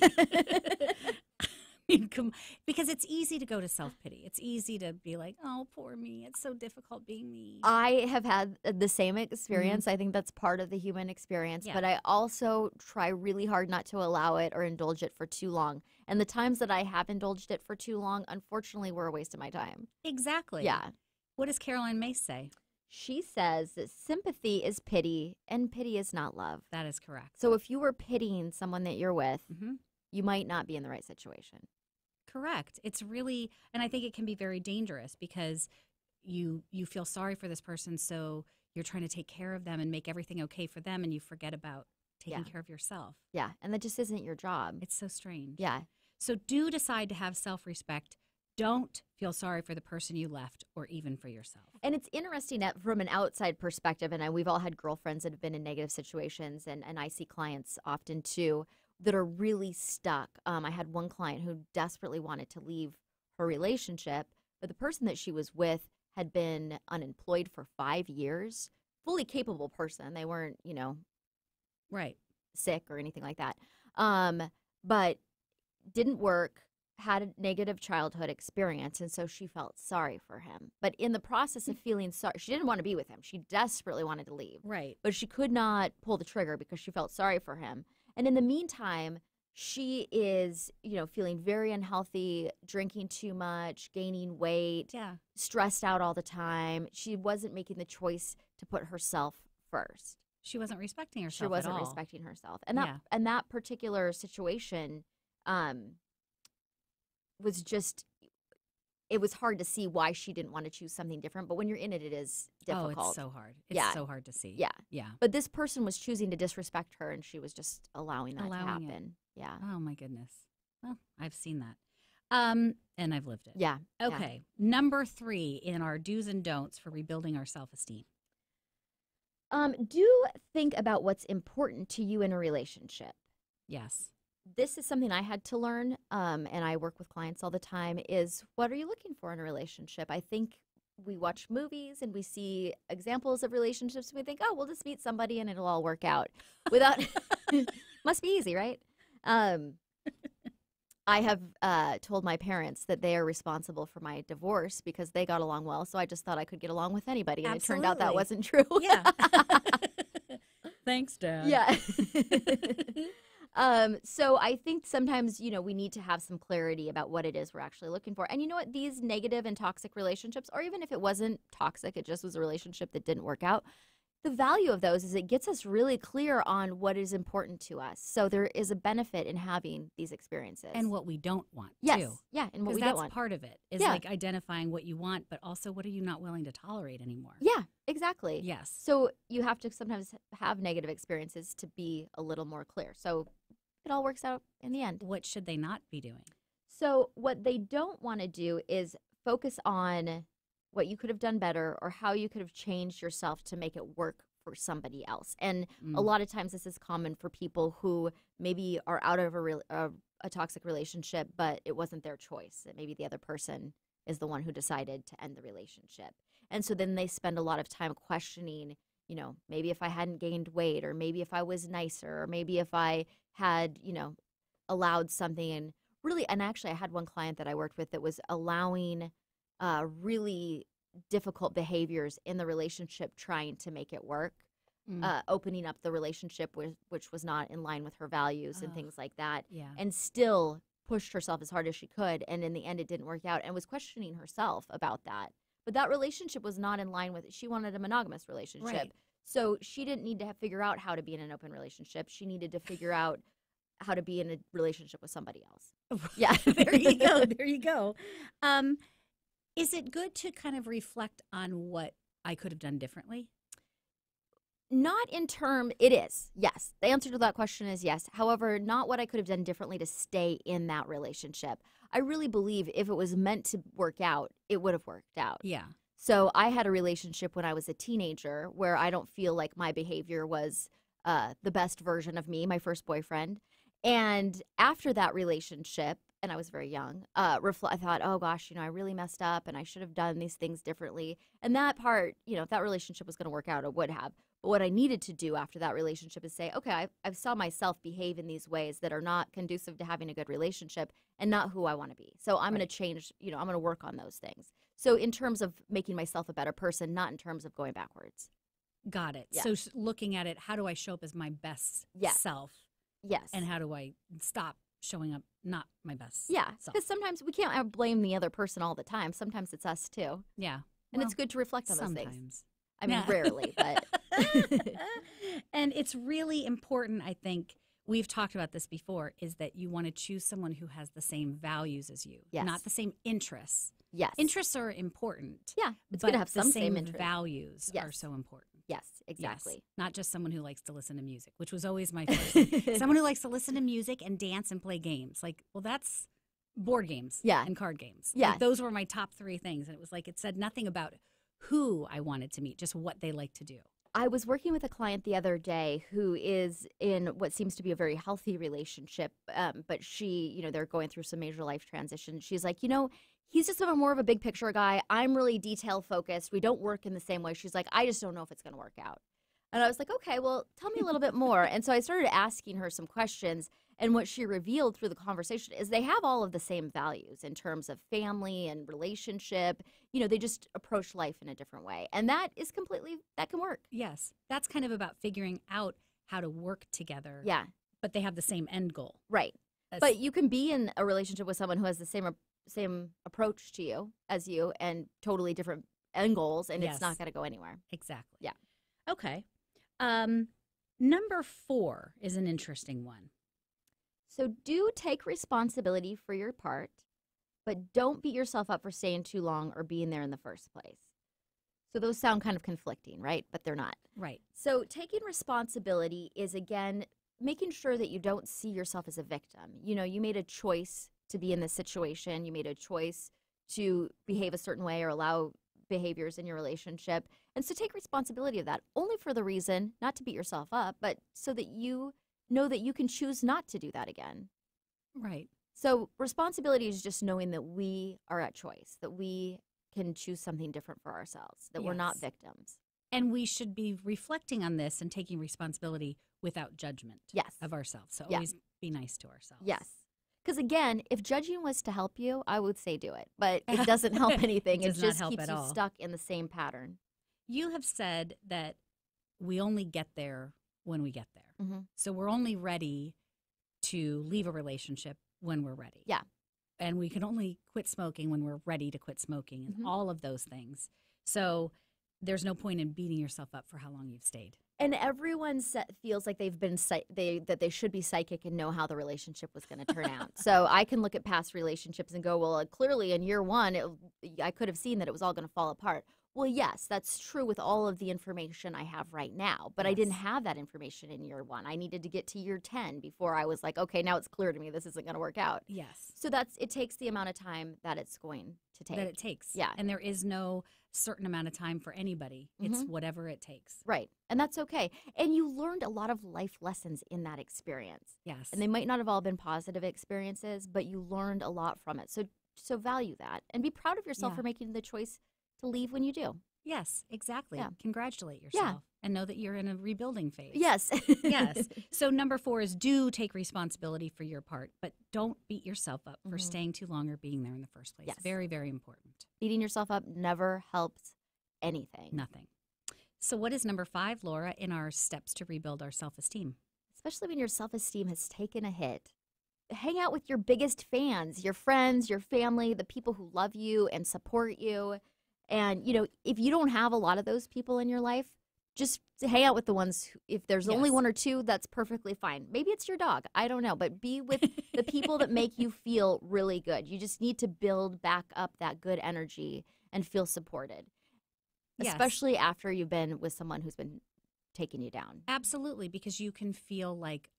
Because it's easy to go to self-pity. It's easy to be like, oh, poor me. It's so difficult being me. I have had the same experience. I think that's part of the human experience. Yeah. But I also try really hard not to allow it or indulge it for too long. And the times that I have indulged it for too long, unfortunately, were a waste of my time. Exactly. Yeah. What does Caroline Mace say? She says that sympathy is pity and pity is not love. That is correct. So if you were pitying someone that you're with, Mm-hmm. you might not be in the right situation. Correct. It's really, and I think it can be very dangerous because you feel sorry for this person, so you're trying to take care of them and make everything okay for them, and you forget about taking care of yourself. Yeah, and that just isn't your job. It's so strange. Yeah. So do decide to have self-respect. Don't feel sorry for the person you left or even for yourself. And it's interesting that from an outside perspective, and we've all had girlfriends that have been in negative situations, and I see clients often too, that are really stuck. I had one client who desperately wanted to leave her relationship, but the person that she was with had been unemployed for 5 years, fully capable person. They weren't, Right. sick or anything like that. But didn't work, had a negative childhood experience, and so she felt sorry for him. But in the process of feeling sorry, she didn't want to be with him. She desperately wanted to leave. Right. But she could not pull the trigger because she felt sorry for him. And in the meantime, she is, feeling very unhealthy, drinking too much, gaining weight, stressed out all the time. She wasn't making the choice to put herself first. She wasn't respecting herself. She wasn't at all. respecting herself. And that particular situation was just, it was hard to see why she didn't want to choose something different. But when you're in it, it is difficult. Oh, it's so hard. It's so hard to see. Yeah. Yeah. But this person was choosing to disrespect her, and she was just allowing that to happen. It. Yeah. Oh, my goodness. Well, I've seen that. And I've lived it. Yeah. Okay. Number 3 in our do's and don'ts for rebuilding our self-esteem. Do think about what's important to you in a relationship. Yes. This is something I had to learn, and I work with clients all the time, is what are you looking for in a relationship? I think we watch movies and we see examples of relationships and we think, oh, we'll just meet somebody and it'll all work out. Without, must be easy, right? I have told my parents that they are responsible for my divorce because they got along well, so I just thought I could get along with anybody, and Absolutely. it turned out that wasn't true. Yeah. Thanks, Dad. Yeah. So I think sometimes, we need to have some clarity about what it is we're actually looking for. And you know what? These negative and toxic relationships, or even if it wasn't toxic, it just was a relationship that didn't work out, the value of those is it gets us really clear on what is important to us. So there is a benefit in having these experiences. And what we don't want, yes. too. Yeah, and what we that's don't want. part of it, is like identifying what you want, but also what are you not willing to tolerate anymore. Yeah, exactly. Yes. So you have to sometimes have negative experiences to be a little more clear. So it all works out in the end. What should they not be doing? So what they don't want to do is focus on what you could have done better or how you could have changed yourself to make it work for somebody else. And a lot of times this is common for people who maybe are out of a toxic relationship, but it wasn't their choice. Maybe the other person is the one who decided to end the relationship. And so then they spend a lot of time questioning, maybe if I hadn't gained weight, or maybe if I was nicer, or maybe if I had, allowed something. And really, and actually I had one client that I worked with that was allowing really difficult behaviors in the relationship, trying to make it work, opening up the relationship which was not in line with her values and things like that, and still pushed herself as hard as she could. And in the end, it didn't work out, and was questioning herself about that. But that relationship was not in line with it. She wanted a monogamous relationship. Right. So she didn't need to figure out how to be in an open relationship. She needed to figure out how to be in a relationship with somebody else. Yeah. There you go. There you go. Is it good to kind of reflect on what I could have done differently? Not in term, it is, yes. The answer to that question is yes. However, not what I could have done differently to stay in that relationship. I really believe if it was meant to work out, it would have worked out. Yeah. So I had a relationship when I was a teenager where I don't feel like my behavior was the best version of me, my first boyfriend. And after that relationship, and I was very young, I thought, oh gosh, I really messed up and I should have done these things differently. And that part, if that relationship was going to work out, it would have. But what I needed to do after that relationship is say, okay, I saw myself behave in these ways that are not conducive to having a good relationship and not who I want to be. So I'm going to change, I'm going to work on those things. So in terms of making myself a better person, not in terms of going backwards. Got it. Yeah. So looking at it, how do I show up as my best self? Yes. And how do I stop showing up not my best Yeah, self? because sometimes we can't blame the other person all the time. Sometimes it's us too. Yeah. And it's good to reflect on those things. Sometimes. I mean, rarely, but. And it's really important, I think, we've talked about this before, is that you want to choose someone who has the same values as you, Yes. not the same interests. Yes. Interests are important. Yeah, it's but good to have the some same interest. values Yes. are so important. Yes, exactly. Yes. Not just someone who likes to listen to music, which was always my first thing. Someone who likes to listen to music and dance and play games. Like, well, that's board games and card games. Yeah. Like, those were my top three things. And it was like, it said nothing about who I wanted to meet, just what they like to do. I was working with a client the other day who is in what seems to be a very healthy relationship, but she, they're going through some major life transition. She's like, he's just more of a big picture guy. I'm really detail focused. We don't work in the same way. She's like, I just don't know if it's going to work out. And I was like, okay, well, tell me a little bit more. And so I started asking her some questions. And what she revealed through the conversation is they have all of the same values in terms of family and relationship. They just approach life in a different way. And that can work. Yes. That's kind of about figuring out how to work together. Yeah. But they have the same end goal. Right. But you can be in a relationship with someone who has the same approach to you as you and totally different end goals, and it's not going to go anywhere. Exactly. Yeah. Okay. Number 4 is an interesting one. So do take responsibility for your part, but don't beat yourself up for staying too long or being there in the first place. So those sound kind of conflicting, right? But they're not. Right. So taking responsibility is, again, making sure that you don't see yourself as a victim. You made a choice to be in this situation. You made a choice to behave a certain way or allow behaviors in your relationship. And so take responsibility of that, only for the reason, not to beat yourself up, but so that you know that you can choose not to do that again. Right. So responsibility is just knowing that we are at choice, that we can choose something different for ourselves, that we're not Yes. victims. And we should be reflecting on this and taking responsibility without judgment Yes. of ourselves. So Yeah. always be nice to ourselves. Yes. Because again, if judging was to help you, I would say do it. But it doesn't help anything. It does it not just help keeps at you all. stuck in the same pattern. You have said that we only get there when we get there. Mhm. So we're only ready to leave a relationship when we're ready. Yeah. And we can only quit smoking when we're ready to quit smoking and Mhm. all of those things. So there's no point in beating yourself up for how long you've stayed. And everyone feels like they've been that they should be psychic and know how the relationship was going to turn out. So I can look at past relationships and go, well, clearly in year one, I could have seen that it was all going to fall apart. Well, yes, that's true with all of the information I have right now, but I didn't Yes. have that information in year one. I needed to get to year 10 before I was like, okay, now it's clear to me this isn't going to work out. Yes. So it takes the amount of time that it's going to take. That it takes. Yeah. And there is no certain amount of time for anybody. It's whatever it takes. Right. And that's okay. And you learned a lot of life lessons in that experience. Yes. And they might not have all been positive experiences, but you learned a lot from it. So value that and be proud of yourself Yeah. for making the choice to leave when you do. Yes, exactly. Yeah. Congratulate Yeah. yourself and know that you're in a rebuilding phase. Yes. Yes. So number 4 is do take responsibility for your part, but don't beat yourself up for staying too long or being there in the first place. Yes. Very, very important. Beating yourself up never helps anything. Nothing. So what is number 5, Laura, in our steps to rebuild our self-esteem? Especially when your self-esteem has taken a hit. Hang out with your biggest fans, your friends, your family, the people who love you and support you. And, if you don't have a lot of those people in your life, just hang out with the ones, if there's only Yes. one or two, that's perfectly fine. Maybe it's your dog. I don't know. But be with the people that make you feel really good. You just need to build back up that good energy and feel supported, Yes. especially after you've been with someone who's been taking you down. Absolutely, because you can feel like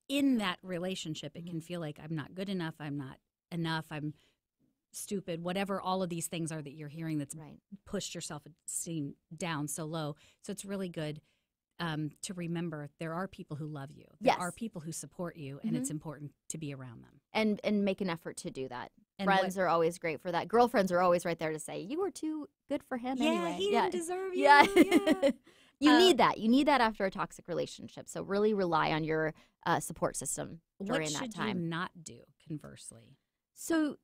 in that relationship, it can feel like I'm not good enough, I'm not enough, I'm stupid, whatever all of these things are that you're hearing that's Right. pushed your self-esteem down so low. So it's really good to remember there are people who love you. There Yes. are people who support you, and it's important to be around them. And make an effort to do that. And Friends are always great for that. Girlfriends are always right there to say, you were too good for him anyway. he didn't deserve you. Yeah. Yeah. You need that. You need that after a toxic relationship. So really rely on your support system during What that should time. you not do, conversely? So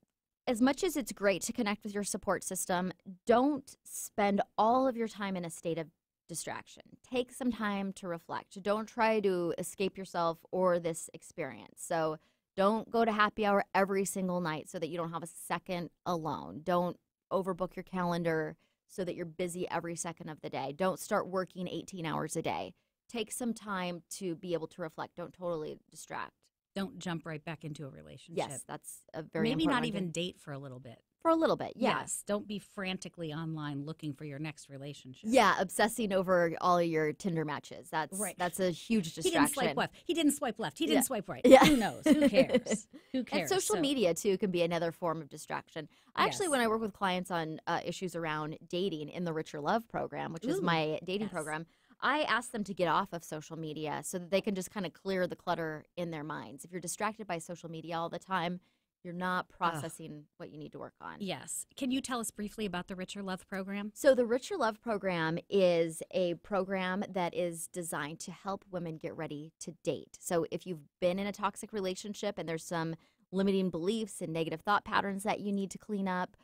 as much as it's great to connect with your support system, don't spend all of your time in a state of distraction. Take some time to reflect. Don't try to escape yourself or this experience. So don't go to happy hour every single night so that you don't have a second alone. Don't overbook your calendar so that you're busy every second of the day. Don't start working 18 hours a day. Take some time to be able to reflect. Don't totally distract. Don't jump right back into a relationship. Yes, that's a very Maybe important not one even to- date for a little bit. for a little bit. Yeah. Yes. Don't be frantically online looking for your next relationship. Yeah, obsessing over all of your Tinder matches. That's Right. that's a huge He distraction. didn't swipe left. He didn't swipe left. He Yeah. didn't swipe right. Yeah. Who knows? Who cares? Who And cares? social So- media, too, can be another form of distraction. Actually, Yes. when I work with clients on issues around dating in the Richer Love program, which is Ooh, my dating yes. program, I ask them to get off of social media so that they can just kind of clear the clutter in their minds. If you're distracted by social media all the time, you're not processing what you need to work on. Yes. Can you tell us briefly about the Richer Love program? So the Richer Love program is a program that is designed to help women get ready to date. So if you've been in a toxic relationship and there's some limiting beliefs and negative thought patterns that you need to clean up,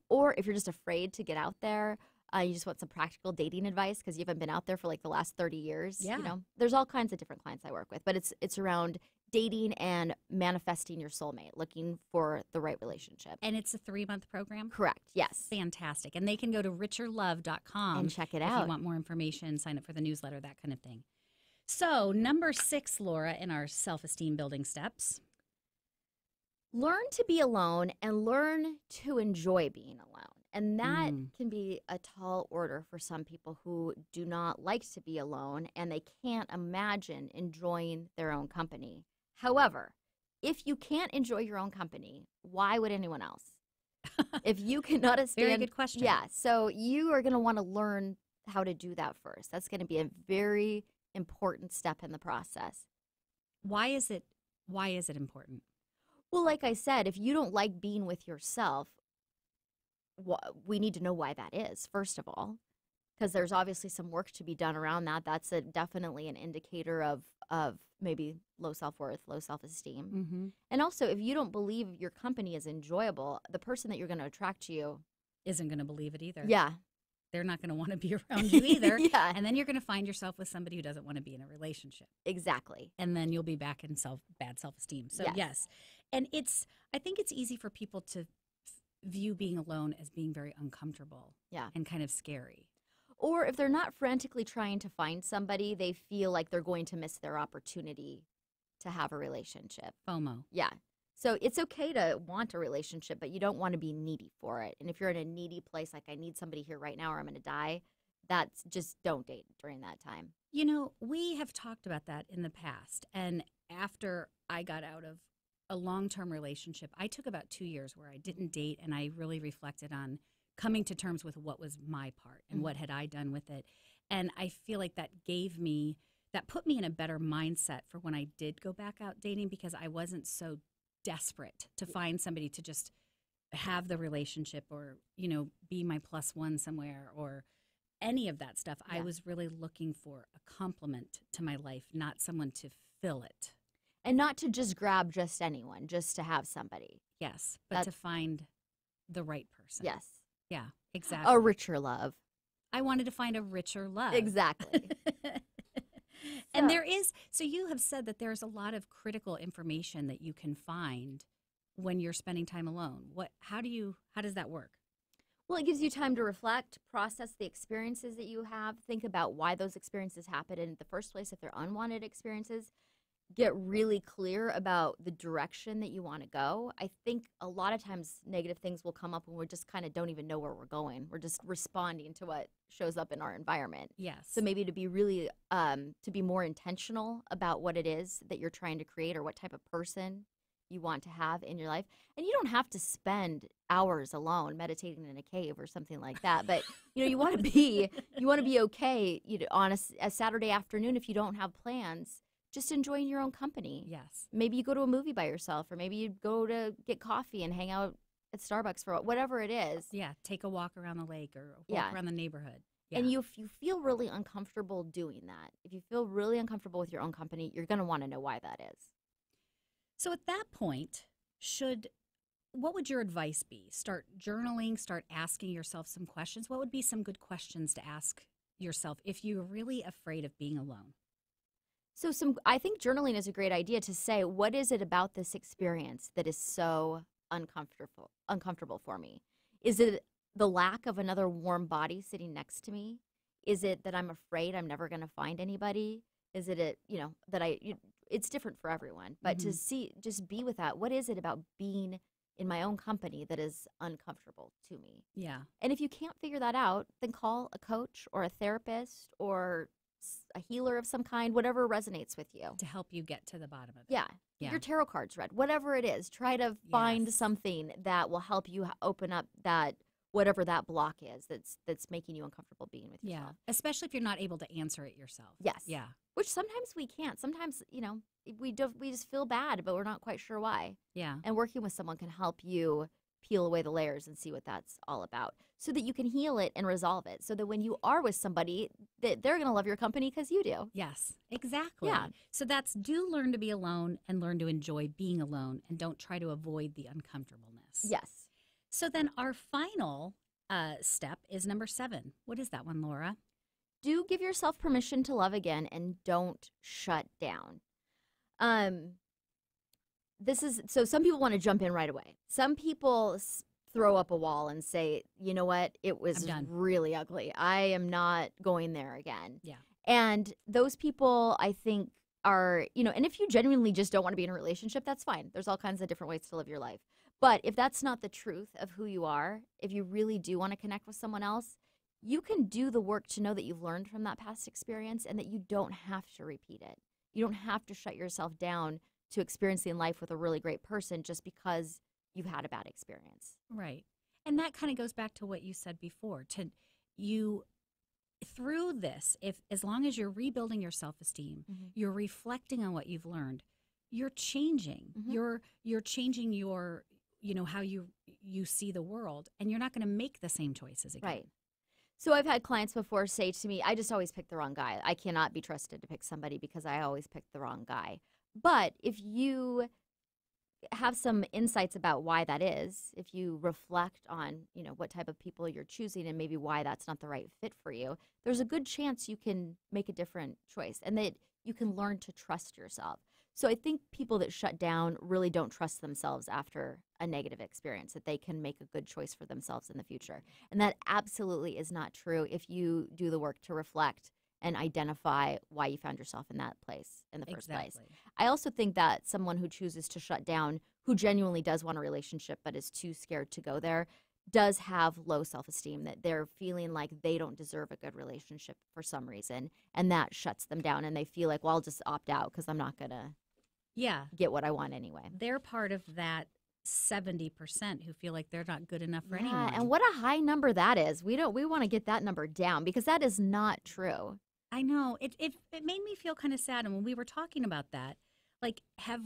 or if you're just afraid to get out there, you just want some practical dating advice because you haven't been out there for like the last 30 years. Yeah. There's all kinds of different clients I work with, but it's around dating and manifesting your soulmate, looking for the right relationship. And it's a 3-month program? Correct. Yes. Fantastic. And they can go to richerlove.com And check it if out. you want more information, sign up for the newsletter, that kind of thing. So, number 6, Laura, in our self-esteem building steps. Learn to be alone and learn to enjoy being alone. And that can be a tall order for some people who do not like to be alone and they can't imagine enjoying their own company. However, if you can't enjoy your own company, why would anyone else? If you cannot stand, Very good question. Yeah, so you are going to want to learn how to do that first. That's going to be a very important step in the process. Why is it important? Well, like I said, if you don't like being with yourself, we need to know why that is, first of all, because there's obviously some work to be done around that. That's definitely an indicator of maybe low self-worth, low self-esteem. Mm-hmm. And also, if you don't believe your company is enjoyable, the person that you're going to attract to you Isn't going to believe it either. Yeah. They're not going to want to be around you either. Yeah. And then you're going to find yourself with somebody who doesn't want to be in a relationship. Exactly. And then you'll be back in bad self-esteem. So yes. And I think it's easy for people to view being alone as being very uncomfortable. Yeah. And kind of scary. Or if they're not frantically trying to find somebody, they feel like they're going to miss their opportunity to have a relationship. FOMO. Yeah. So it's okay to want a relationship, but you don't want to be needy for it. And if you're in a needy place, like I need somebody here right now or I'm going to die, that's just don't date during that time. You know, we have talked about that in the past. And after I got out of a long-term relationship, I took about 2 years where I didn't date, and I really reflected on coming to terms with what was my part and what had I done with it. And I feel like that put me in a better mindset for when I did go back out dating, because I wasn't so desperate to find somebody to just have the relationship or, you know, be my plus one somewhere or any of that stuff. Yeah. I was really looking for a complement to my life, not someone to fill it. And not to just grab just anyone, just to have somebody. Yes, but to find the right person. Yes. Yeah, exactly. A richer love. I wanted to find a richer love. Exactly. And so you have said that there's a lot of critical information that you can find when you're spending time alone. How does that work? Well, it gives you time to reflect, process the experiences that you have, think about why those experiences happened in the first place, if they're unwanted experiences. Get really clear about the direction that you want to go. I think a lot of times negative things will come up when we just kind of don't even know where we're going. We're just responding to what shows up in our environment. Yes. So maybe to be really, to be more intentional about what it is that you're trying to create or what type of person you want to have in your life. And you don't have to spend hours alone meditating in a cave or something like that. But, you know, you want to be okay, you know, on a Saturday afternoon if you don't have plans. Just enjoying your own company. Yes. Maybe you go to a movie by yourself, or maybe you go to get coffee and hang out at Starbucks for whatever it is. Yeah, take a walk around the lake or walk around the neighborhood. Yeah. And if you feel really uncomfortable doing that, if you feel really uncomfortable with your own company, you're going to want to know why that is. So at that point, what would your advice be? Start journaling, start asking yourself some questions. What would be some good questions to ask yourself if you're really afraid of being alone? So I think journaling is a great idea to say, what is it about this experience that is so uncomfortable for me? Is it the lack of another warm body sitting next to me? Is it that I'm afraid I'm never going to find anybody? Is it, it's different for everyone, but to just be with that. What is it about being in my own company that is uncomfortable to me? Yeah. And if you can't figure that out, then call a coach or a therapist or a healer of some kind, whatever resonates with you. To help you get to the bottom of it. Yeah. Your tarot cards read, whatever it is. Try to find something that will help you open up that, whatever that block is that's making you uncomfortable being with yourself. Yeah, especially if you're not able to answer it yourself. Yes. Yeah. Which sometimes we can't. Sometimes, we just feel bad, but we're not quite sure why. Yeah. And working with someone can help you peel away the layers and see what that's all about so that you can heal it and resolve it so that when you are with somebody, that they're going to love your company because you do. Yes, exactly. Yeah. So do learn to be alone and learn to enjoy being alone and don't try to avoid the uncomfortableness. Yes. So then our final step is number 7. What is that one, Laura? Do give yourself permission to love again and don't shut down. So some people want to jump in right away. Some people throw up a wall and say, you know what, it was really ugly. I am not going there again. Yeah. And those people, I think, are, and if you genuinely just don't want to be in a relationship, that's fine. There's all kinds of different ways to live your life. But if that's not the truth of who you are, if you really do want to connect with someone else, you can do the work to know that you've learned from that past experience and that you don't have to repeat it. You don't have to shut yourself down to experiencing life with a really great person just because you've had a bad experience. Right. And that kind of goes back to what you said before. Through this, as long as you're rebuilding your self-esteem, you're reflecting on what you've learned, you're changing. You're changing your, how you see the world, and you're not going to make the same choices again. Right. So I've had clients before say to me, I just always pick the wrong guy. I cannot be trusted to pick somebody because I always pick the wrong guy. But if you have some insights about why that is, if you reflect on, what type of people you're choosing and maybe why that's not the right fit for you, there's a good chance you can make a different choice and that you can learn to trust yourself. So I think people that shut down really don't trust themselves after a negative experience, that they can make a good choice for themselves in the future. And that absolutely is not true if you do the work to reflect and identify why you found yourself in that place in the first place. I also think that someone who chooses to shut down, who genuinely does want a relationship but is too scared to go there, does have low self-esteem, that they're feeling like they don't deserve a good relationship for some reason, and that shuts them down, and they feel like, well, I'll just opt out because I'm not going to get what I want anyway. They're part of that 70% who feel like they're not good enough for anyone. And what a high number that is. We want to get that number down because that is not true. I know. It made me feel kind of sad. And when we were talking about that, like, have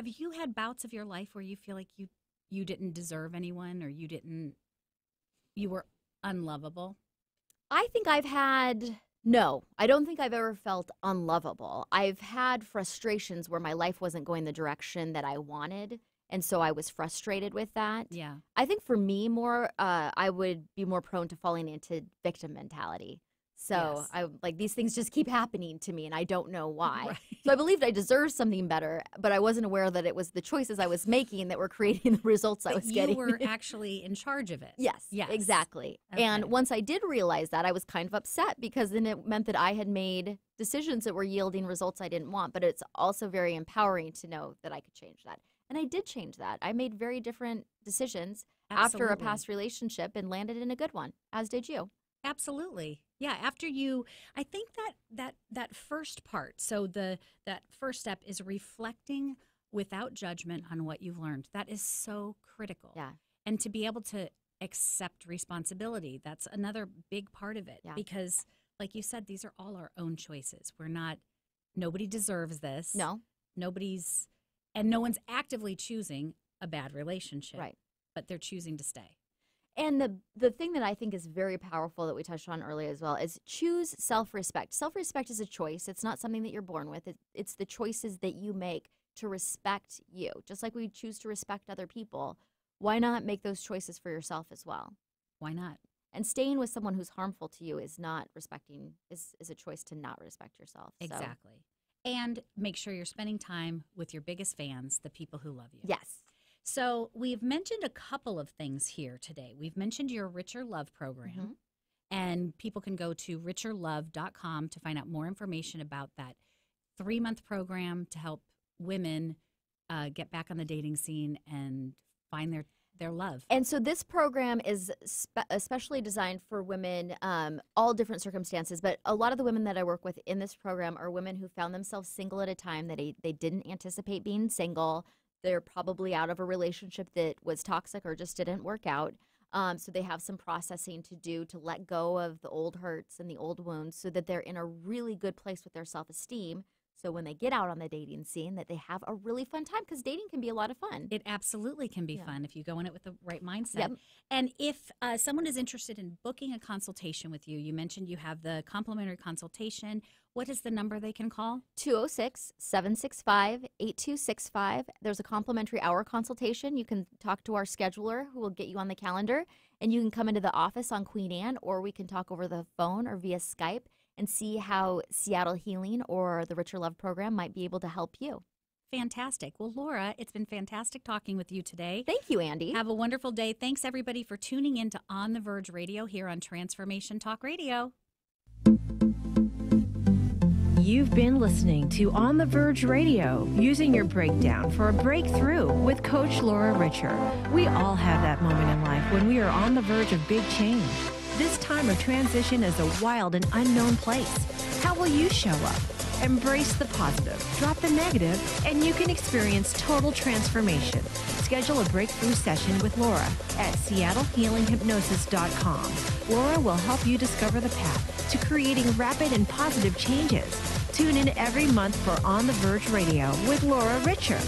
you had bouts of your life where you feel like you didn't deserve anyone, or you were unlovable? I think I don't think I've ever felt unlovable. I've had frustrations where my life wasn't going the direction that I wanted, and so I was frustrated with that. Yeah. I think for me I would be more prone to falling into victim mentality. So yes. These things just keep happening to me, and I don't know why. Right. So I believed I deserved something better, but I wasn't aware that it was the choices I was making that were creating the results I was getting. You were actually in charge of it. Yes, exactly. Okay. And once I did realize that, I was kind of upset because then it meant that I had made decisions that were yielding results I didn't want. But it's also very empowering to know that I could change that. And I did change that. I made very different decisions after a past relationship and landed in a good one, as did you. Absolutely. Yeah, I think that first part, so that first step is reflecting without judgment on what you've learned. That is so critical. Yeah. And to be able to accept responsibility, that's another big part of it. Yeah. Because, like you said, these are all our own choices. Nobody deserves this. No. No one's actively choosing a bad relationship. Right. But they're choosing to stay. And the thing that I think is very powerful that we touched on earlier as well is choose self-respect. Self-respect is a choice. It's not something that you're born with. It's the choices that you make to respect you. Just like we choose to respect other people, why not make those choices for yourself as well? Why not? And staying with someone who's harmful to you is not respecting, is a choice to not respect yourself. Exactly. And make sure you're spending time with your biggest fans, the people who love you. Yes. So we've mentioned a couple of things here today. We've mentioned your Richer Love program, and people can go to richerlove.com to find out more information about that 3-month program to help women get back on the dating scene and find their love. And so this program is especially designed for women, all different circumstances, but a lot of the women that I work with in this program are women who found themselves single at a time that they didn't anticipate being single. They're probably out of a relationship that was toxic or just didn't work out. So they have some processing to do to let go of the old hurts and the old wounds so that they're in a really good place with their self-esteem. So when they get out on the dating scene, that they have a really fun time, because dating can be a lot of fun. It absolutely can be fun if you go in it with the right mindset. Yep. And if someone is interested in booking a consultation with you, you mentioned you have the complimentary consultation. What is the number they can call? 206-765-8265. There's a complimentary hour consultation. You can talk to our scheduler who will get you on the calendar, and you can come into the office on Queen Anne, or we can talk over the phone or via Skype and see how Seattle Healing or the Richer Love program might be able to help you. Fantastic. Well, Laura, it's been fantastic talking with you today. Thank you, Andi. Have a wonderful day. Thanks, everybody, for tuning in to On the Verge Radio here on Transformation Talk Radio. You've been listening to On the Verge Radio, using your breakdown for a breakthrough with Coach Laura Richer. We all have that moment in life when we are on the verge of big change. This time of transition is a wild and unknown place. How will you show up? Embrace the positive, drop the negative, and you can experience total transformation. Schedule a breakthrough session with Laura at seattlehealinghypnosis.com. Laura will help you discover the path to creating rapid and positive changes. Tune in every month for On the Verge Radio with Laura Richer.